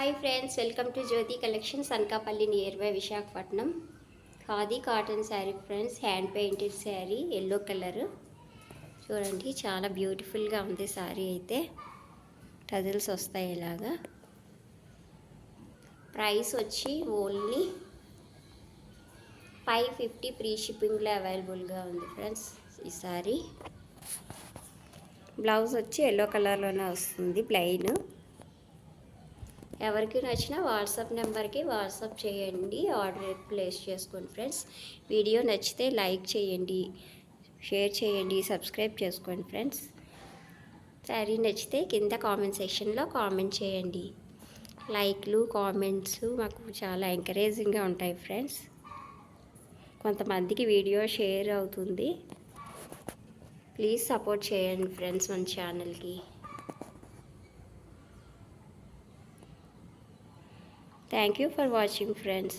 Hi friends, welcome to Jyothi collections, Anakapalli near by Visakhapatnam. Khadi cotton sari friends, hand painted sari, yellow colour. చూడండి, చాలా బ్యూటిఫుల్గా ఉంది శారీ. అయితే టజిల్స్ వస్తాయి ఇలాగా. ప్రైస్ వచ్చి ఓన్లీ 550 ఫ్రీ షిప్పింగ్లో అవైలబుల్గా ఉంది ఫ్రెండ్స్. ఈ శారీ బ్లౌజ్ వచ్చి ఎల్లో కలర్లోనే వస్తుంది, ప్లెయిన్. ఎవరికి నచ్చినా వాట్సాప్ నెంబర్కి వాట్సాప్ చేయండి, ఆర్డర్ ప్లేస్ చేసుకోండి ఫ్రెండ్స్. వీడియో నచ్చితే లైక్ చేయండి, షేర్ చేయండి, సబ్స్క్రైబ్ చేసుకోండి ఫ్రెండ్స్. శారీ నచ్చితే కింద కామెంట్ సెక్షన్లో కామెంట్ చేయండి. లైక్లు కామెంట్స్ మాకు చాలా ఎంకరేజింగ్గా ఉంటాయి ఫ్రెండ్స్. కొంతమందికి వీడియో షేర్ అవుతుంది. ప్లీజ్ సపోర్ట్ చేయండి ఫ్రెండ్స్ మన ఛానల్కి. Thank you for watching friends.